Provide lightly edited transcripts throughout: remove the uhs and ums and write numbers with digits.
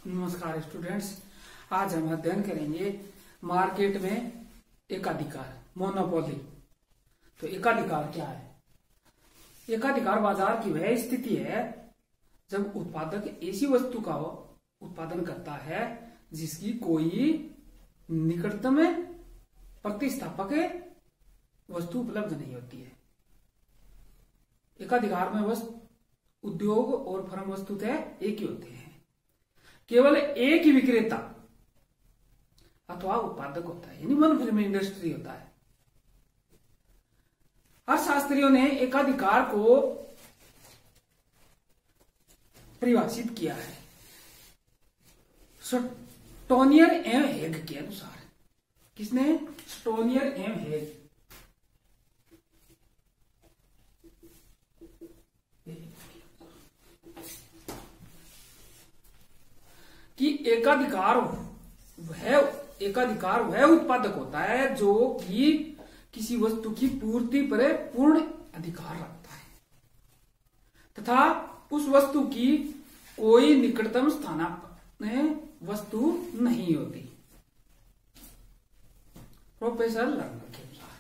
नमस्कार स्टूडेंट्स, आज हम अध्ययन करेंगे मार्केट में एकाधिकार मोनोपोली। तो एकाधिकार क्या है? एकाधिकार बाजार की वह स्थिति है जब उत्पादक ऐसी वस्तु का उत्पादन करता है जिसकी कोई निकटतम प्रतिस्थापक वस्तु उपलब्ध नहीं होती है। एकाधिकार में उद्योग और फर्म वस्तुतः एक ही होते हैं। केवल एक ही विक्रेता अथवा उत्पादक होता है, यानी वन फिल्म इंडस्ट्री होता है। अर्थशास्त्रियों ने एकाधिकार को परिभाषित किया है स्टोनियर एवं हेग के अनुसार। किसने? स्टोनियर एवं हेग। कि एकाधिकार वह उत्पादक होता है जो कि किसी वस्तु की पूर्ति पर पूर्ण अधिकार रखता है तथा उस वस्तु की कोई निकटतम स्थानापन्न वस्तु नहीं होती। प्रोफेसर लर्नर के अनुसार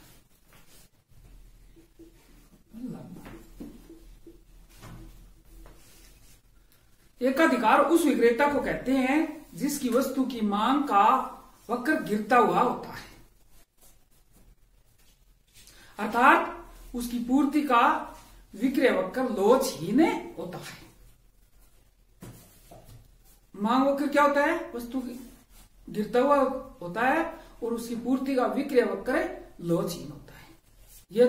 एकाधिकार उस विक्रेता को कहते हैं जिसकी वस्तु की मांग का वक्र गिरता हुआ होता है, अर्थात उसकी पूर्ति का विक्रय वक्र लोचहीन होता है। मांग वक्र क्या होता है? वस्तु गिरता हुआ होता है और उसकी पूर्ति का विक्रय वक्र लोचहीन होता है। यह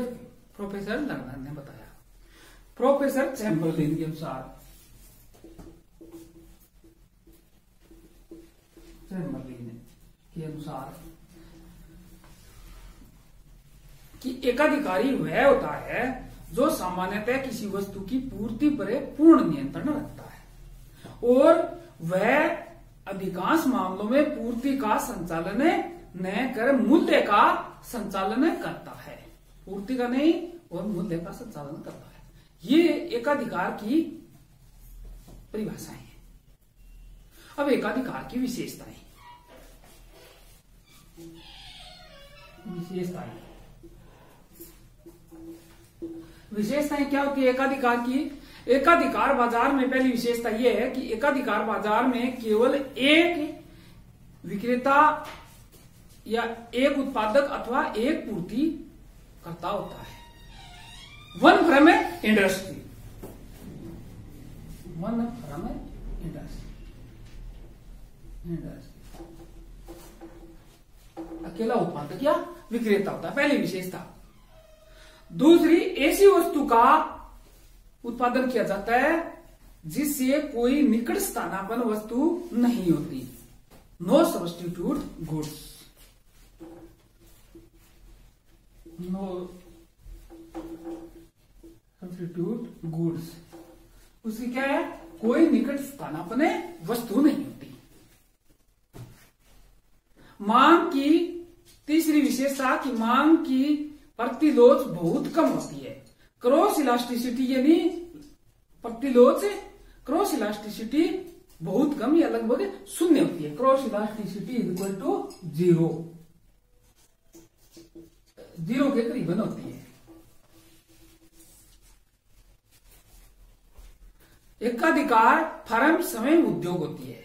प्रोफेसर लर्नर ने बताया। प्रोफेसर चैम्बरलिन के अनुसार कि एकाधिकारी वह होता है जो सामान्यतः किसी वस्तु की पूर्ति पर पूर्ण नियंत्रण रखता है और वह अधिकांश मामलों में पूर्ति का संचालन न कर मूल्य का संचालन करता है। पूर्ति का नहीं और मूल्य का संचालन करता है। ये एकाधिकार की परिभाषाएं हैं। अब एकाधिकार की विशेषताएं क्या होती है एकाधिकार की? एकाधिकार बाजार में पहली विशेषता यह है कि एकाधिकार बाजार में केवल एक विक्रेता या एक उत्पादक अथवा एक पूर्ति करता होता है। One firm industry, one firm industry, अकेला उत्पादक या विक्रेता होता है, पहली विशेषता। दूसरी, ऐसी वस्तु का उत्पादन किया जाता है जिससे कोई निकट स्थानापन्न वस्तु नहीं होती। No substitute goods, no substitute goods. उसकी क्या है? कोई निकट स्थानापन्न वस्तु नहीं होती। मांग की तीसरी विशेषता कि मांग की प्रतिलोच बहुत कम होती है। क्रॉस इलास्टिसिटी यानी प्रतिलोच क्रॉस इलास्टिसिटी बहुत कम या लगभग शून्य होती है। क्रॉस इलास्टिसिटी इक्वल टू 0, 0 के करीबन होती है। एकाधिकार फर्म स्वयं उद्योग होती है,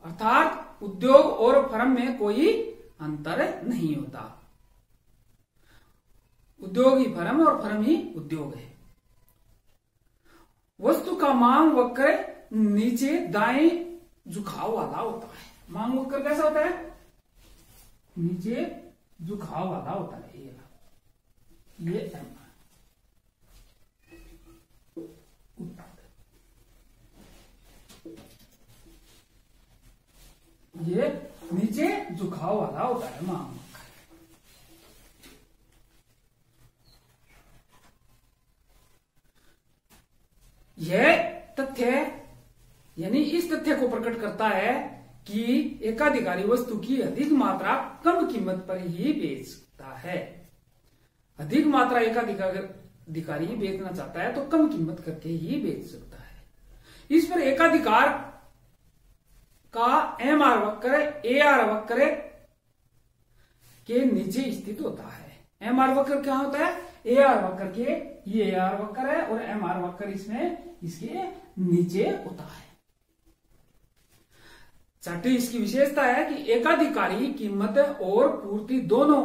अर्थात उद्योग और फर्म में कोई अंतर नहीं होता। उद्योग ही फर्म और फर्म ही उद्योग है। वस्तु का मांग वक्र नीचे दाएं झुकाव वाला होता है। मांग वक्र कैसा होता है? नीचे झुकाव वाला होता है। ये ये नीचे झुकाव वाला होता है मांग। यह तथ्य यानी इस तथ्य को प्रकट करता है कि एकाधिकारी वस्तु की अधिक मात्रा कम कीमत पर ही बेचता है। अधिक मात्रा एकाधिकारी बेचना चाहता है तो कम कीमत करके ही बेच सकता है। इस पर एकाधिकार का एम आर वक्र ए आर वक्र के नीचे स्थित होता है। एम आर वक्र क्या होता है? ए आर वक्र के, ये ए आर वक्र है और एम आर वक्र इसमें इसके नीचे होता है। छठी इसकी विशेषता है कि एकाधिकारी कीमत और पूर्ति दोनों,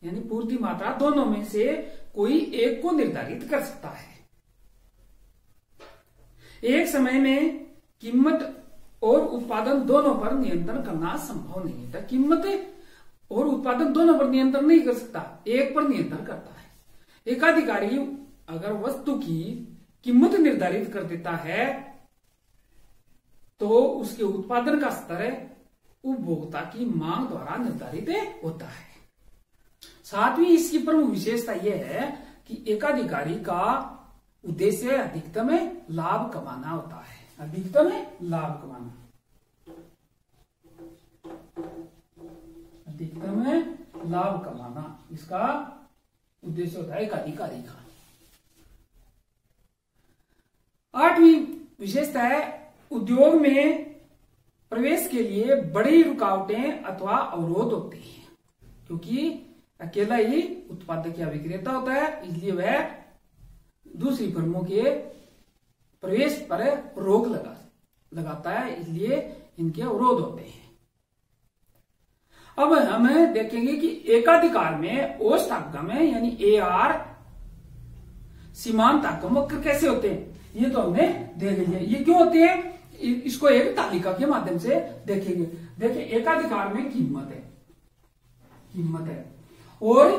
यानी पूर्ति मात्रा दोनों में से कोई एक को निर्धारित कर सकता है। एक समय में कीमत और उत्पादन दोनों पर नियंत्रण करना संभव नहीं होता। कीमत और उत्पादन दोनों पर नियंत्रण नहीं कर सकता, एक पर नियंत्रण करता है। एकाधिकारी अगर वस्तु की कीमत निर्धारित कर देता है तो उसके उत्पादन का स्तर उपभोक्ता की मांग द्वारा निर्धारित होता है। सातवीं इसकी प्रमुख विशेषता यह है कि एकाधिकारी का उद्देश्य अधिकतम लाभ कमाना होता है। अधिकतम लाभ कमाना, अधिकतम लाभ कमाना इसका उद्देश्य होता है एकाधिकारी का। आठवीं विशेषता है उद्योग में प्रवेश के लिए बड़ी रुकावटें अथवा अवरोध होते हैं, क्योंकि अकेला ही उत्पादक या विक्रेता होता है, इसलिए वह दूसरी फर्मों के प्रवेश पर रोक लगाता है, इसलिए इनके अवरोध होते हैं। अब हम देखेंगे कि एकाधिकार में औसत आगम यानी ए आर सीमांत आगम वक्र कैसे होते हैं, ये तो हमने देख लिया। ये क्यों होते हैं इसको एक तालिका के माध्यम से देखेंगे। देखिए एकाधिकार में कीमत है और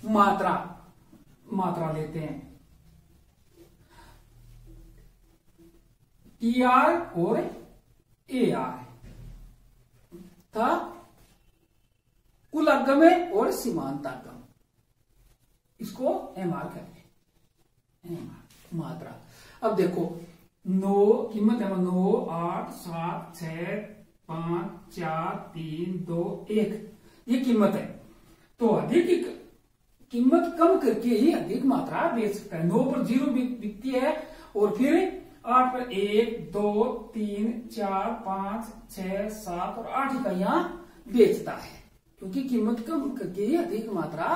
मात्रा लेते हैं टी आर और ए आर था कुल आगम और सीमांत आगम, इसको एम आर कहते हैं, एम आर मात्रा। अब देखो 9 कीमत है 9, 8, 7, 6, 5, 4, 3, 2, 1 ये कीमत है। तो अधिक कीमत कम करके ही अधिक मात्रा बेच सकता है। 9 पर 0 बिकती है और फिर 8 पर 1, 2, 3, 4, 5, 6, 7 और 8 इकाइयां बेचता है, क्योंकि कीमत कम करके ही अधिक मात्रा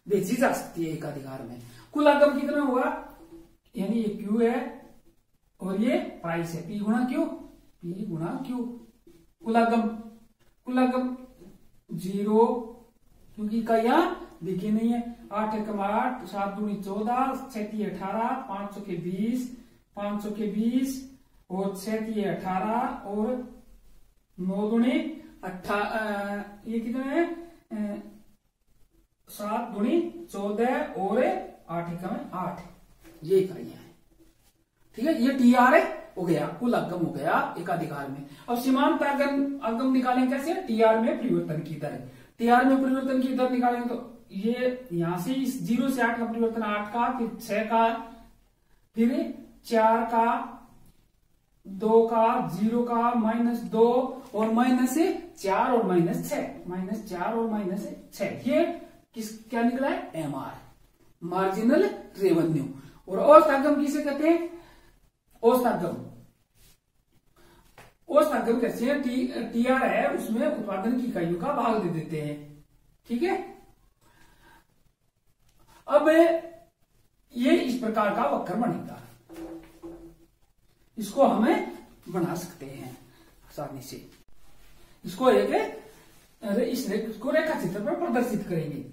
बेची जा सकती है एकाधिकार में। कुल आगम कितना हुआ, यानी ये क्यू है और ये प्राइस है, पी गुणा क्यू, पी गुणा क्यू। कुल आगम 0, क्योंकि इकाइयां बिकी नहीं है। 8 एकम 8, 7 दूनी 14, 6 तिये 18, 500 के 20, 500 के 20 और 6 तिये 18 और 9 दूनी 18, ये कितने है 7 दूनी 14 और 8 एकम 8, ये इकाइयां है। ठीक है, ये टी आर हो गया, कुल आगम हो गया एकाधिकार में। अब सीमांत आगम निकालेंगे कैसे, टी आर में परिवर्तन की दर। टी आर में परिवर्तन की दर निकालेंगे तो ये यहां से इस 0 से 8 का परिवर्तन 8 का, फिर 6 का, फिर 4 का, 2 का, 0 का, -2 और -4 और -6, -4 और -6, ये क्या निकला है, एम आर मार्जिनल रेवेन्यू। और औसत आगम किसे कहते हैं, औसत आगम कैसे है, टी आर है उसमें उत्पादन की इकाइयों का भाग दे देते हैं। ठीक है, अब ये इस प्रकार का वक्र बनेगा, इसको हमें बना सकते हैं आसानी से। इसको इसको रेखा चित्र पर प्रदर्शित करेंगे।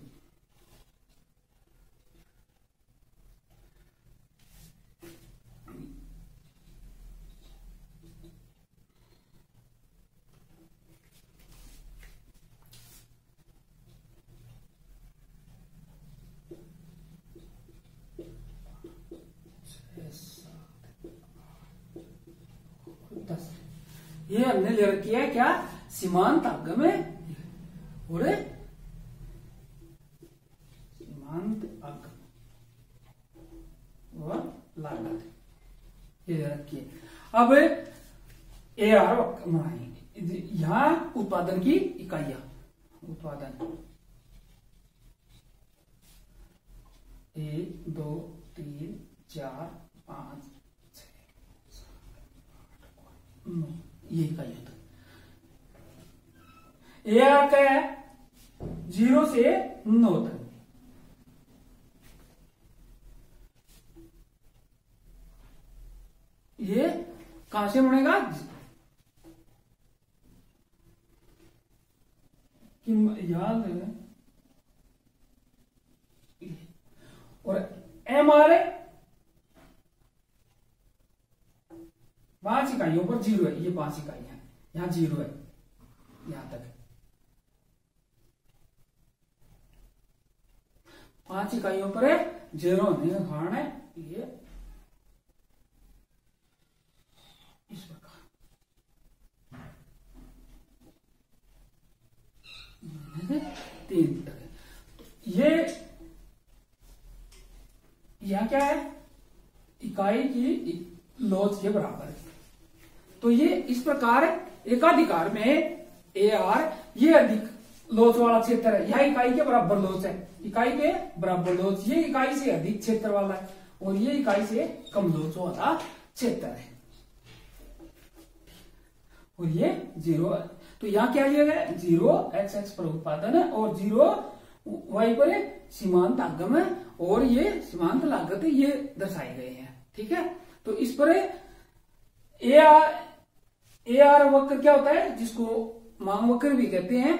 ये हमने ले रखी है क्या, सीमांत आगम और सीमांत आगम और लागत, ये ले रखी है। अब ए आर बनाएंगे, यहां उत्पादन की इकाइयां, उत्पादन 1, 2, 3, 4, 5, 6, 7, 8, 9 ये इकाइयां। AR क्या है, 0 से 9 तक। ये कहां से बनेगा, याद है, और MR 5 इकाइयों पर 0 है, ये 5 इकाइयां, यहां 0 है, यहां तक 5 इकाइयों पर 0 होने का कारण है ये इस प्रकार। तीन तक ये यहां क्या है, इकाई की लोच के बराबर है। तो ये इस प्रकार एकाधिकार में AR ये अधिक लोच वाला क्षेत्र है, यह इकाई के बराबर लोच है, इकाई के बराबर लोच, ये इकाई से अधिक क्षेत्र वाला है, और ये इकाई से कम लोच वाला क्षेत्र है, और ये 0 है। तो यहां क्या लिया गया, 0 x पर उत्पादन है और 0 y पर सीमांत आगम है, और ये सीमांत लागत ये दर्शाए गए हैं। ठीक है, तो इस पर AR वक्र क्या होता है, जिसको मांग वक्र भी कहते हैं,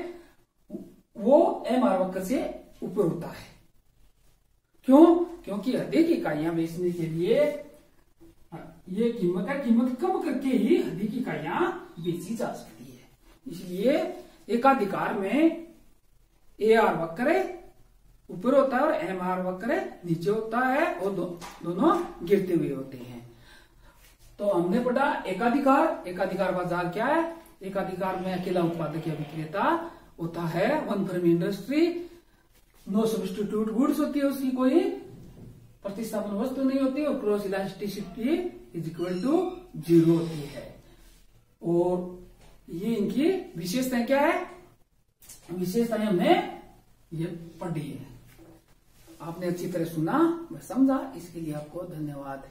वो MR वक्र से ऊपर होता है। क्यों, क्योंकि अधिक इकाइयां बेचने के लिए ये कीमत है, कीमत कम करके ही अधिक इकाइयां बेची जा सकती है। इसलिए एकाधिकार में AR वक्र ऊपर होता है और MR वक्र नीचे होता है, और दोनों गिरते हुए होते हैं। तो हमने पढ़ा एकाधिकार, एकाधिकार बाजार क्या है, एकाधिकार में अकेला उत्पादक या विक्रेता होता है, one firm industry, no substitute goods होती है, उसकी कोई प्रतिस्थापन वस्तु नहीं होती, और cross elasticity is equal to 0 होती है। और ये इनकी विशेषताएं क्या है, विशेषताएं हमने ये पढ़ी है, आपने अच्छी तरह सुना, मैं समझा, इसके लिए आपको धन्यवाद।